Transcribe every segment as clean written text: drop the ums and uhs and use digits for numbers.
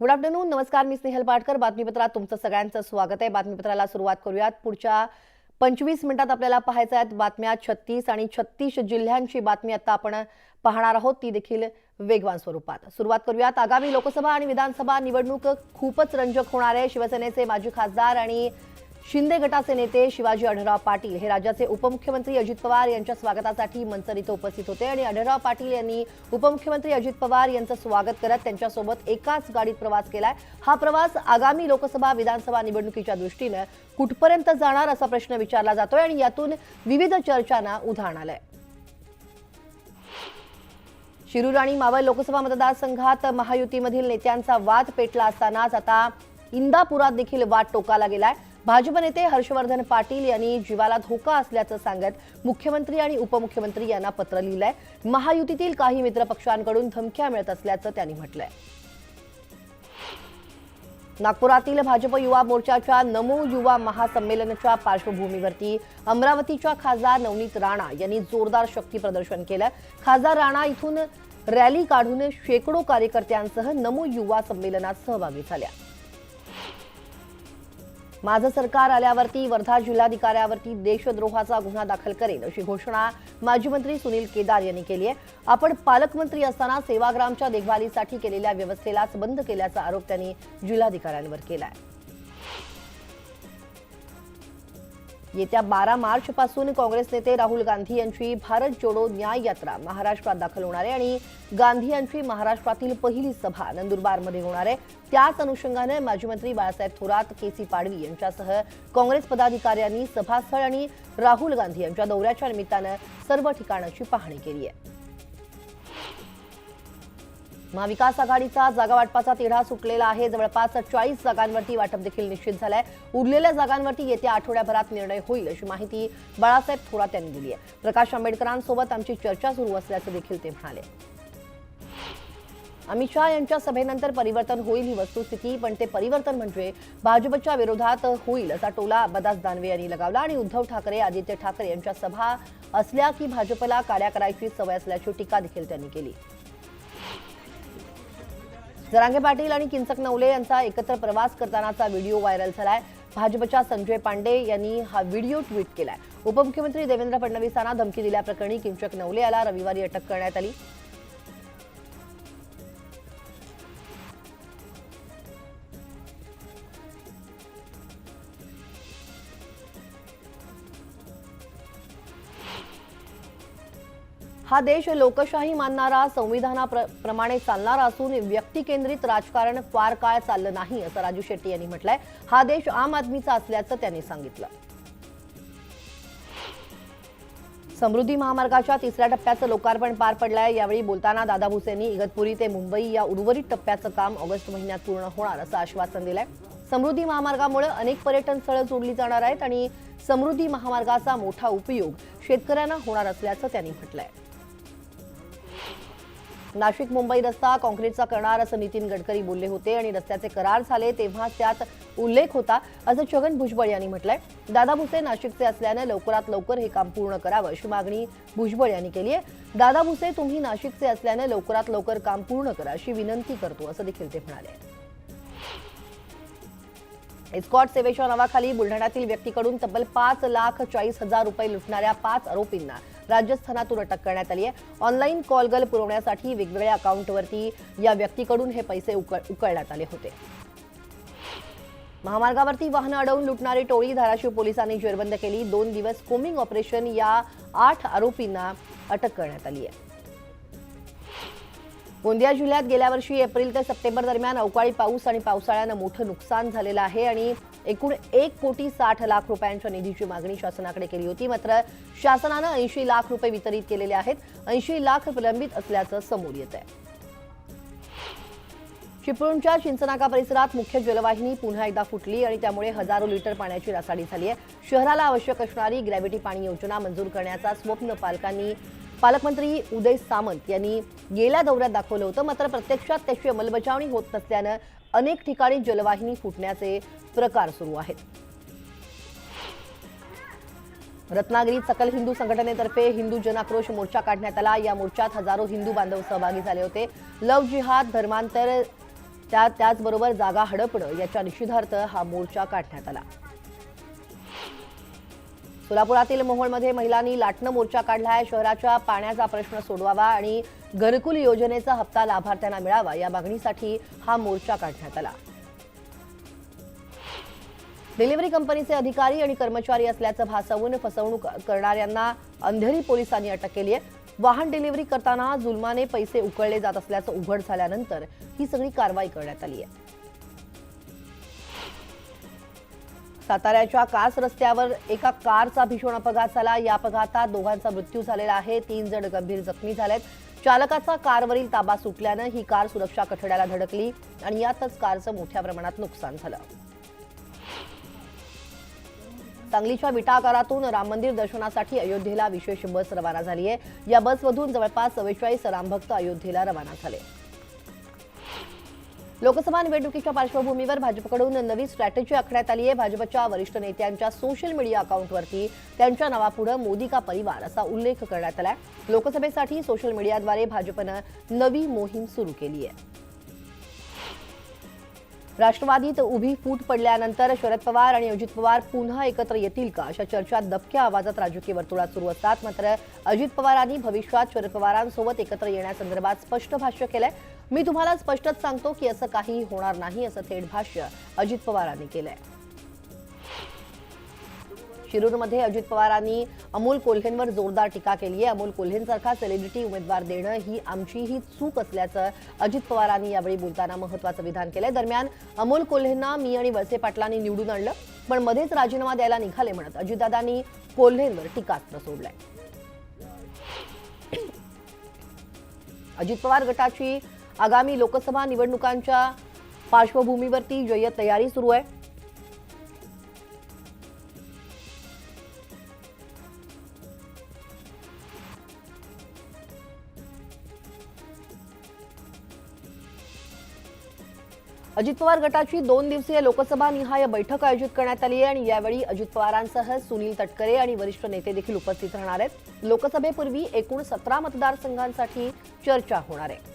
Good afternoon. नमस्कार, मी स्नेहल पाटकर. बातमीपत्रात तुमचं सगळ्यांचं स्वागत आहे. बातमीपत्राला सुरुवात करूयात. पुढच्या 25 मिनिटात आपल्याला पाहायचं आहेत बातम्या 36 आणि 36 जिल्ह्यांची बातमी आता आपण पाहणार आहोत, ती देखील वेगवान स्वरूपात. सुरुवात करूयात. आगामी लोकसभा आणि विधानसभा निवडणूक खूपच रंजक होणार आहे. शिवसेनेचे माजी खासदार आणि शिंदे गटाचे नेते शिवाजी आढळराव पाटील हे राज्याचे उपमुख्यमंत्री अजित पवार यांच्या स्वागतासाठी मंचर इथं उपस्थित होते आणि आढळराव पाटील यांनी उपमुख्यमंत्री अजित पवार यांचं स्वागत करत त्यांच्यासोबत एकाच गाडीत प्रवास केलाय. हा प्रवास आगामी लोकसभा विधानसभा निवडणुकीच्या दृष्टीने कुठपर्यंत जाणार असा प्रश्न विचारला जातोय आणि यातून विविध चर्चांना उधाण आलंय. शिरूर आणि मावळ लोकसभा मतदारसंघात महायुतीमधील नेत्यांचा वाद पेटला असतानाच आता इंदापुरात देखील वाद टोकाला गेलाय. भाजप नेते हर्षवर्धन पाटील यांनी जीवाला धोका असल्याचं सांगत मुख्यमंत्री आणि उपमुख्यमंत्री यांना पत्र लिहिलंय. महायुतीतील काही मित्रपक्षांकडून धमक्या मिळत असल्याचं त्यांनी म्हटलंय. नागपुरातील भाजप युवा मोर्चाच्या नमो युवा महासंमेलनाच्या पार्श्वभूमीवरती अमरावतीच्या खासदार नवनीत राणा यांनी जोरदार शक्ती प्रदर्शन केलं. खासदार राणा इथून रॅली काढून शेकडो कार्यकर्त्यांसह नमो युवा संमेलनात सहभागी झाल्या. माझं सरकार आल्यावरती वर्धा जिल्हाधिकाऱ्यावरती देशद्रोहाचा गुन्हा दाखल करेल अशी घोषणा माजी मंत्री सुनील केदार यांनी केली आहे. आपण पालकमंत्री असताना सेवाग्रामच्या देखभालीसाठी केलेल्या व्यवस्थेलाच बंद केल्याचा आरोप त्यांनी जिल्हाधिकाऱ्यांवर केलाय. येत्या 12 मार्च पासून काँग्रेस नेते राहुल गांधी यांची भारत जोडो न्याय यात्रा महाराष्ट्रात दाखल होणार आहे आणि गांधी यांची महाराष्ट्रातील पहिली सभा नंदुरबारमध्ये होणार आहे. त्याच अनुषंगाने माजी मंत्री बाळासाहेब थोरात, केसी पाडवी यांच्यासह काँग्रेस पदाधिकाऱ्यांनी सभास्थळ आणि राहुल गांधी यांच्या दौऱ्याच्या निमित्तानं सर्व ठिकाणांची पाहणी केली आहे. महाविकास आघाडीचा जागा वाटपाचा तिढा सुटलेला आहे. जवळपास 40 जागांवरती वाटप देखील निश्चित झालंय. उरलेल्या जागांवरती येत्या आठवड्याभरात निर्णय होईल अशी माहिती बाळासाहेब थोरात यांनी दिली आहे. प्रकाश आंबेडकरांसोबत आमची चर्चा सुरू असल्याचं देखील ते म्हणाले. अमित शहा यांच्या सभेनंतर परिवर्तन होईल ही वस्तुस्थिती, पण ते परिवर्तन म्हणजे भाजपच्या विरोधात होईल असा टोला अंबादास दानवे यांनी लगावला आणि उद्धव ठाकरे, आदित्य ठाकरे यांच्या सभा असल्या की भाजपला काड्या करायची सवय असल्याची टीका देखील त्यांनी केली. जरांगे पाटील आणि किंचक नवले यांचा एकत्र प्रवास करतानाचा व्हिडिओ व्हायरल झालाय. भाजपच्या संजय पांडे यांनी हा व्हिडिओ ट्विट केलाय. उपमुख्यमंत्री देवेंद्र फडणवीसांना धमकी दिल्याप्रकरणी किंचक नवले याला रविवारी अटक करण्यात आली. हा देश लोकशाही मानणारा, संविधानाप्रमाणे चालणारा असून व्यक्तिकेंद्रित राजकारण फार काळ चाललं नाही असं राजू शेट्टी यांनी म्हटलंय. हा देश आम आदमीचा असल्याचं त्यांनी सांगितलं. समृद्धी महामार्गाच्या 3ऱ्या टप्प्याचं लोकार्पण पार पडलंय. यावेळी बोलताना दादा भुसेंनी इगतपुरी ते मुंबई या उर्वरित टप्प्याचं काम ऑगस्ट महिन्यात पूर्ण होणार असं आश्वासन दिलंय. समृद्धी महामार्गामुळे अनेक पर्यटन स्थळं जोडली जाणार आहेत आणि समृद्धी महामार्गाचा मोठा उपयोग शेतकऱ्यांना होणार असल्याचं त्यांनी म्हटलंय. नाशिक मुंबई रस्ता काँक्रीटचा करणार असं नितीन गडकरी बोलले होते आणि रस्त्याचे करार झाले तेव्हा त्यात उल्लेख होता असं छगन भुजबळ यांनी म्हटलंय. दादा भुसे नाशिकचे असल्याने लवकरात लवकर हे काम पूर्ण करावं अशी मागणी भुजबळ यांनी केली आहे. दादा भुसे, तुम्ही नाशिकचे असल्याने लवकरात लवकर काम पूर्ण करा अशी विनंती करतो असं देखील ते म्हणाले. एस्कॉर्ट सेवेच्या नावाखाली बुलढाण्यातील व्यक्तीकडून तब्बल 5,40,000 रुपये लुटणाऱ्या 5 आरोपींना राजस्थानातून अटक करण्यात आली आहे. ऑनलाईन कॉलगल पुरवण्यासाठी वेगवेगळ्या अकाउंटवरती या व्यक्तीकडून हे पैसे उकळण्यात आले होते. महामार्गावरती वाहनं अडवून लुटणारी टोळी धाराशिव पोलिसांनी जेरबंद केली. 2 दिवस कोमिंग ऑपरेशन या 8 आरोपींना अटक करण्यात आली आहे. गोंदिया जिल्ह्यात गेल्या वर्षी एप्रिल ते सप्टेंबर दरम्यान अवकाळी पाऊस आणि पावसाळ्यानं मोठं नुकसान झालेलं आहे आणि एकूण 1,60,00,000 रुपयांच्या निधीची मागणी शासनाकडे केली होती. मात्र शासनानं 80 लाख रुपये वितरित केलेले आहेत. 80 लाख प्रलंबित असल्याचं समोर येत आहे. चिपळूणच्या चिंचनाका परिसरात मुख्य जलवाहिनी पुन्हा एकदा फुटली आणि त्यामुळे हजारो लिटर पाण्याची रासाडी झाली आहे. शहराला आवश्यक असणारी ग्रॅव्हिटी पाणी योजना मंजूर करण्याचा स्वप्न पालकमंत्री उदय सामंत यांनी गेल्या दौऱ्यात दाखवलं होतं. मात्र प्रत्यक्षात त्याची अंमलबजावणी होत नसल्यानं अनेक ठिकाणी जलवाहिनी फुटण्याचे प्रकार सुरू आहेत. रत्नागिरीत सकल हिंदू संघटनेतर्फे हिंदू जनाक्रोश मोर्चा काढण्यात आला. या मोर्चात हजारो हिंदू बांधव सहभागी झाले होते. लव जिहाद, धर्मांतर त्याचबरोबर जागा हडपणं याच्या निषेधार्थ हा मोर्चा काढण्यात आला. सोलापुरातील मोहोळमध्ये महिलांनी लाटणं मोर्चा काढलाय. शहराच्या पाण्याचा प्रश्न सोडवावा आणि घरकुल योजनेचा हप्ता लाभार्थ्यांना मिळावा या मागणीसाठी हा मोर्चा काढण्यात आला. डिलिव्हरी कंपनीचे अधिकारी आणि कर्मचारी असल्याचं भासवून फसवणूक करणाऱ्यांना अंधेरी पोलिसांनी अटक केली आहे. वाहन डिलिव्हरी करताना जुलमाने पैसे उकळले जात असल्याचं उघड झाल्यानंतर ही सगळी कारवाई करण्यात आली आहे. साताऱ्याच्या कास रस्त्यावर एका कारचा भीषण अपघात झाला. या अपघातात दोघांचा मृत्यू झालेला आहे. 3 जण गंभीर जखमी झालेत. चालकाचा कारवरील ताबा सुटल्यानं ही कार सुरक्षा कठड्याला धडकली आणि यातच कारचं मोठ्या प्रमाणात नुकसान झालं. सांगलीच्या विटा आगारातून राम मंदिर दर्शनासाठी अयोध्येला विशेष बस रवाना झाली आहे. या बसमधून जवळपास 44 रामभक्त अयोध्येला रवाना झाले. लोकसभा निवडणुकीच्या पार्श्वभूमीवर भाजपकडून नवी स्ट्रॅटेजी आखण्यात आली आहे. भाजपच्या वरिष्ठ नेत्यांच्या सोशल मीडिया अकाउंटवरती त्यांच्या नावापुढे मोदी का परिवार असा उल्लेख करण्यात आलाय. लोकसभेसाठी सोशल मीडियाद्वारे भाजपनं नवी मोहीम सुरू केली आहे. राष्ट्रवादीत उभी फूट पडल्यानंतर शरद पवार आणि अजित पवार पुन्हा एकत्र येतील का अशा चर्चा दबक्या आवाजात राजकीय वर्तुळात सुरू असतात. मात्र अजित पवारांनी भविष्यात शरद पवारांसोबत एकत्र येण्यासंदर्भात स्पष्ट भाष्य केलंय. मी तुम्हाला स्पष्टच सांगतो की असं काही होणार नाही असं थेट भाष्य अजित पवारांनी केलंय. शिरूरमध्ये अजित पवारांनी अमोल कोल्हेंवर जोरदार टीका केली आहे. अमोल कोल्हेंसारखा सेलिब्रिटी उमेदवार देणं ही आमचीही चूक असल्याचं अजित पवारांनी यावेळी बोलताना महत्त्वाचं विधान केलंय. दरम्यान अमोल कोल्हेंना मी आणि वळसे पाटलांनी निवडून आणलं पण मध्येच राजीनामा द्यायला निघाले म्हणत अजितदादांनी कोल्हेंवर टीकास्त्र सोडलंय. अजित पवार गटाची आगामी लोकसभा निवडणुकांच्या पार्श्वभूमीवरती जय्यत तयारी सुरू आहे. अजित पवार गटाची 2 दिवसीय लोकसभा निहाय बैठक आयोजित करण्यात आली आहे आणि यावेळी अजित पवारांसह सुनील तटकरे आणि वरिष्ठ नेते देखील उपस्थित राहणार आहेत. लोकसभेपूर्वी एकूण 17 मतदारसंघांसाठी चर्चा होणार आहे.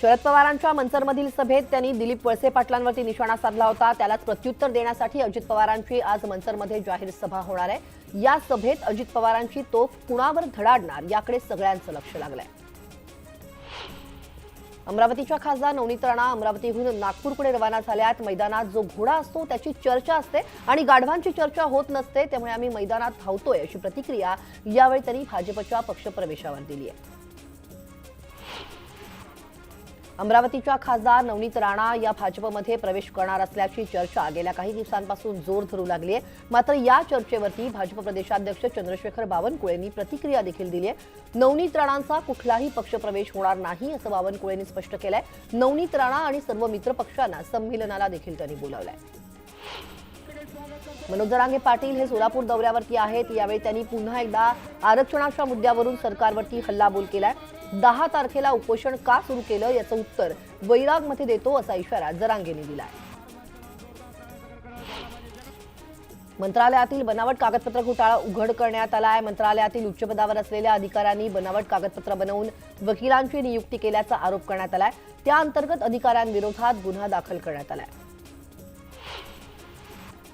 शरद पवारांच्या मनसरमधील सभेत त्यांनी दिलीप वळसे पाटलांवरती निशाणा साधला होता. त्यालाच प्रत्युत्तर देण्यासाठी अजित पवारांची आज मनसरमध्ये जाहीर सभा होणार आहे. या सभेत अजित पवारांची तोफ कुणावर धडाडणार याकडे सगळ्यांचं लक्ष लागलंय. अमरावतीच्या खासदार नवनीत राणा अमरावतीहून नागपूरकडे रवाना झाल्यात. मैदानात जो घोडा असतो त्याची चर्चा असते आणि गाढवांची चर्चा होत नसते, त्यामुळे आम्ही मैदानात धावतोय अशी प्रतिक्रिया यावेळी त्यांनी भाजपच्या पक्षप्रवेशावर दिली आहे. अमरावतीच्या खासदार नवनीत राणा या भाजपमध्ये प्रवेश करणार असल्याची चर्चा गेल्या काही दिवसांपासून जोर धरू लागली आहे. मात्र या चर्चेवरती भाजप प्रदेशाध्यक्ष चंद्रशेखर बावनकुळेंनी प्रतिक्रिया देखील दिली आहे. नवनीत राणांचा कुठलाही पक्षप्रवेश होणार नाही असं बावनकुळेंनी स्पष्ट केलंय. नवनीत राणा आणि सर्व मित्र पक्षांना संमेलनाला देखील त्यांनी बोलावलंय. मनोज जरांगे पाटील हे सोलापूर दौऱ्यावरती आहेत. यावेळी त्यांनी पुन्हा एकदा आरक्षणाच्या मुद्द्यावरून सरकारवरती हल्लाबोल केलाय. 10 तारखेला उपोषण का सुरू केलं याचं उत्तर वैरागमध्ये देतो असा इशारा जरांगेंनी दिलाय. मंत्रालयातील बनावट कागदपत्र घोटाळा उघड करण्यात आलाय. मंत्रालयातील उच्च पदावर असलेल्या अधिकाऱ्यांनी बनावट कागदपत्र बनवून वकिलांची नियुक्ती केल्याचा आरोप करण्यात आलाय. त्या अंतर्गत अधिकाऱ्यांविरोधात गुन्हा दाखल करण्यात आलाय.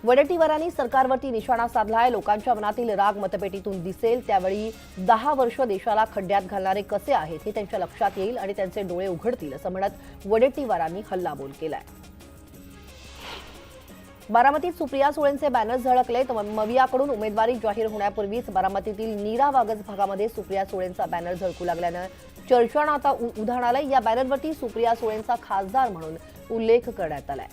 वडेट्टीवारांनी सरकारवरती निशाणा साधलाय. लोकांच्या मनातील राग मतपेटीतून दिसेल त्यावेळी 10 वर्ष देशाला खड्ड्यात घालणारे कसे आहेत हे त्यांच्या लक्षात येईल आणि त्यांचे डोळे उघडतील असं म्हणत वडेट्टीवारांनी हल्लाबोल केलाय. बारामतीत सुप्रिया सुळेंचे बॅनर झळकले. मवियाकडून उमेदवारी जाहीर होण्यापूर्वीच बारामतीतील नीरा वागज भागामध्ये सुप्रिया सुळेंचा बॅनर झळकू लागल्यानं चर्चांना आता उधाण आलंय. या बॅनरवरती सुप्रिया सुळेंचा खासदार म्हणून उल्लेख करण्यात आलाय.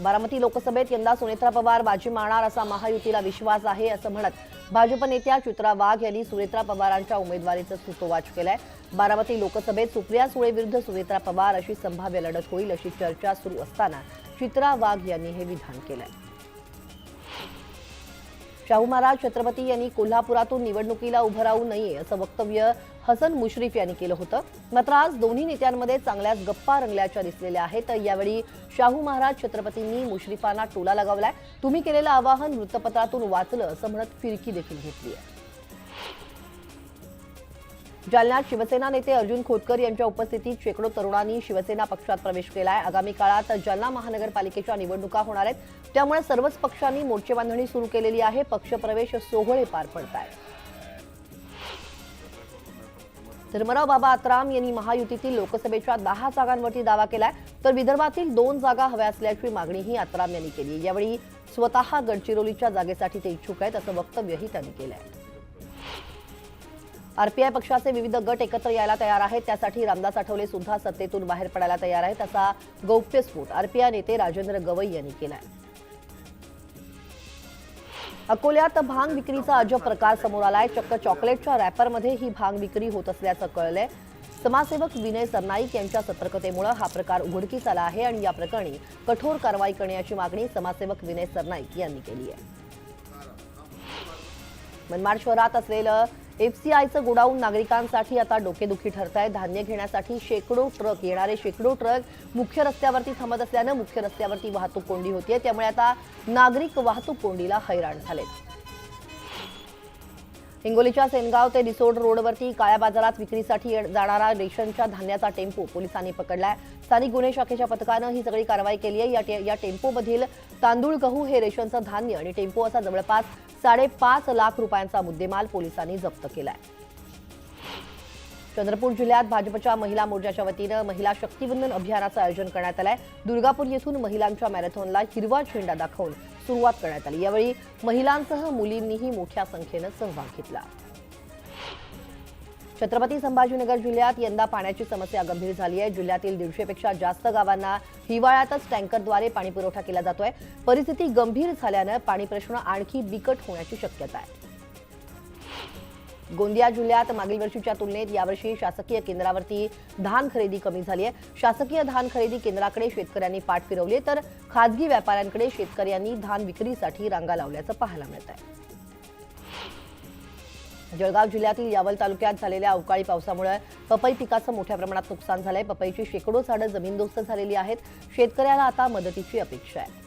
बारामती लोकसभेत यंदा सुनेत्रा पवार बाजी मारणार असा महायुतीला विश्वास आहे असं म्हणत भाजप नेत्या चित्रा वाघ यांनी सुनेत्रा पवारांच्या उमेदवारीचं सूतोवाच केलंय. बारामती लोकसभेत सुप्रिया सुळे विरुद्ध सुनेत्रा पवार अशी संभाव्य लढत होईल अशी चर्चा सुरू असताना चित्रा वाघ यांनी हे विधान केलंय. शाहू महाराज छत्रपती यांनी कोल्हापुरातून निवडणुकीला उभं राहू नये असं वक्तव्य हसन मुश्रीफ यांनी केलं होतं. मात्र आज दोन्ही नेत्यांमध्ये चांगल्याच गप्पा रंगल्याच्या दिसलेल्या आहेत. यावेळी शाहू महाराज छत्रपतींनी मुश्रीफांना टोला लगावलाय. तुम्ही केलेलं आवाहन वृत्तपत्रातून वाचलं असं म्हणत फिरकी देखील घेतली आहे. जालन्यात शिवसेना नेते अर्जुन खोतकर यांच्या उपस्थितीत शेकडो तरुणांनी शिवसेना पक्षात प्रवेश केलाय। आगामी काळात जालना महानगरपालिकेच्या निवडणुका होणार आहेत, त्यामुळे सर्वच पक्षांनी मोर्चे बांधणी सुरू केलेली आहे। पक्षप्रवेश सोहळे पार पडतायत। धर्मराव बाबा आत्राम यांनी महायुतीतील लोकसभेच्या 10 जागांवरती दावा केलाय, तर विदर्भातील 2 जागा हव्या असल्याची मागणीही आत्राम यांनी केली। यावेळी स्वतः गडचिरोलीच्या जागेसाठी ते इच्छुक आहेत असं वक्तव्यही त्यांनी केलंय। आरपीआय पक्षाचे विविध गट एकत्र यायला तयार आहेत, त्यासाठी रामदास आठवले सुद्धा सत्तेतून बाहेर पडायला तयार आहेत असा गौप्यस्फोट आरपीआय नेते राजेंद्र गवई यांनी केलाय। अकोल्यात भांग विक्रीचा अजब प्रकार समोर आलाय। चक्क चॉकलेटच्या रॅपरमध्ये ही भांग विक्री होत असल्याचं कळलंय। समाजसेवक विनय सरनाईक यांच्या सतर्कतेमुळे हा प्रकार उघडकीस आला आहे आणि या प्रकरणी कठोर कारवाई करण्याची मागणी समाजसेवक विनय सरनाईक यांनी केली आहे। मनमाड शहरात असलेलं एफसीआयचं गोडाऊन नागरिकांसाठी आता डोकेदुखी ठरत आहे। धान्य घेण्यासाठी येणारे शेकडो ट्रक मुख्य रस्त्यावरती थांबत असल्यानं मुख्य रस्त्यावरती वाहतूक कोंडी होतीये, त्यामुळे आता नागरिक वाहतूक कोंडीला हैराण झालेत। हिंगोलीच्या सेनगाव ते रिसोड रोडवरती काळ्या बाजारात विक्रीसाठी जाणारा रेशनच्या धान्याचा टेम्पो पोलिसांनी पकडलाय। स्थानिक गुन्हे शाखेच्या पथकानं ही सगळी कारवाई केली आहे। या टेम्पोमधील तांदूळ, गहू हे रेशनचं धान्य आणि टेम्पो असा जवळपास 5.5 लाख रुपयांचा मुद्देमाल पोलिसांनी जप्त केलाय। चंद्रपूर जिल्ह्यात भाजपच्या महिला मोर्चाच्या वतीनं महिला शक्तीवंदन अभियानाचं आयोजन करण्यात आलंय। दुर्गापूर येथून महिलांच्या मॅरेथॉनला हिरवा झेंडा दाखवून सुरुवात करण्यात आली। यावेळी महिलांसह मुलींनीही मोठ्या संख्येनं सहभाग घेतला। छत्रपती संभाजीनगर जिल्ह्यात यंदा पाण्याची समस्या गंभीर झाली आहे। जिल्ह्यातील 150 पेक्षा जास्त गावांना हिवाळ्यातच टँकरद्वारे पाणी पुरवठा केला जातोय। परिस्थिती गंभीर झाल्यानं पाणी प्रश्न आणखी बिकट होण्याची शक्यता आहे। गोंदिया जिल्ह्यात मागील वर्षीच्या तुलनेत यावर्षी शासकीय केंद्रावरती धान खरेदी कमी झाली आहे। शासकीय धान खरेदी केंद्राकडे शेतकऱ्यांनी पाठ फिरवली, तर खासगी व्यापाऱ्यांकडे शेतकऱ्यांनी धान विक्रीसाठी रांगा लावल्याचं पाहायला मिळत आहे। जळगाव जिल्ह्यातील यावल तालुक्यात झालेल्या अवकाळी पावसामुळे पपई पिकाचं मोठ्या प्रमाणात नुकसान झालंय। पपईची शेकडो झाडं जमीनदोस्त झालेली आहेत। शेतकऱ्याला आता मदतीची अपेक्षा आहे।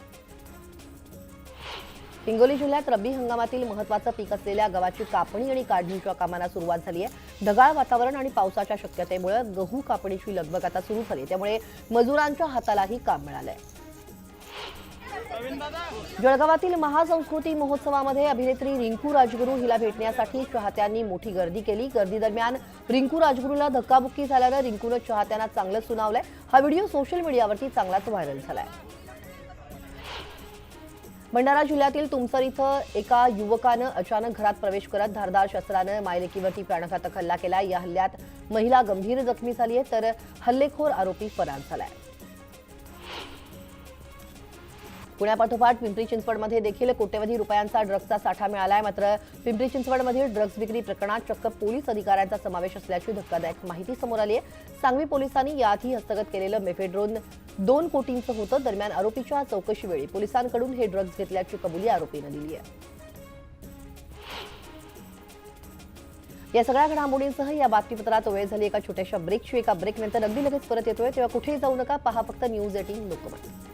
हिंगोली जिल्ह्यात रब्बी हंगामातील महत्त्वाचं पीक असलेल्या गव्हाची कापणी आणि काढणीच्या कामांना सुरुवात झाली आहे। ढगाळ वातावरण आणि पावसाच्या शक्यतेमुळे गहू कापणीची लगबग आता सुरू झाली, त्यामुळे मजुरांच्या हातालाही काम मिळालंय। जळगावातील महासंस्कृती महोत्सवामध्ये अभिनेत्री रिंकू राजगुरू हिला भेटण्यासाठी चाहत्यांनी मोठी गर्दी केली। गर्दी दरम्यान रिंकू राजगुरूला धक्काबुक्की झाल्यानं रिंकूनं चाहत्यांना चांगलं सुनावलंय। हा व्हिडिओ सोशल मीडियावरती चांगलाच व्हायरल झालाय। भंडारा जिल्ह्यातील तुमसर इथं एका युवकानं अचानक घरात प्रवेश करत धारदार शस्त्रानं मायलेकीवरती प्राणघातक हल्ला केला। या हल्ल्यात महिला गंभीर जखमी झाली आहे, तर हल्लेखोर आरोपी फरार झालाय। पुण्यापाठोपाठ पिंपरी चिंचवडमध्ये देखील कोट्यवधी रुपयांचा ड्रग्जचा साठा मिळालाय। मात्र पिंपरी चिंचवडमधील ड्रग्ज विक्री प्रकरणात चक्क पोलीस अधिकाऱ्यांचा समावेश असल्याची धक्कादायक माहिती समोर आली आहे। सांगवी पोलिसांनी याआधी हस्तगत केलेलं मेफेड्रोन 2 कोटींचं होतं। दरम्यान आरोपीच्या चौकशीवेळी पोलिसांकडून हे ड्रग्ज घेतल्याची कबुली आरोपीनं दिली आहे। या सगळ्या घडामोडींसह या बातमीपत्रात वेळ झाली एका छोट्याशा ब्रेकची। एका ब्रेकनंतर अगदी लगेच परत येतोय, तेव्हा कुठेही जाऊ नका, पहा फक्त न्यूज 18 लोकमत।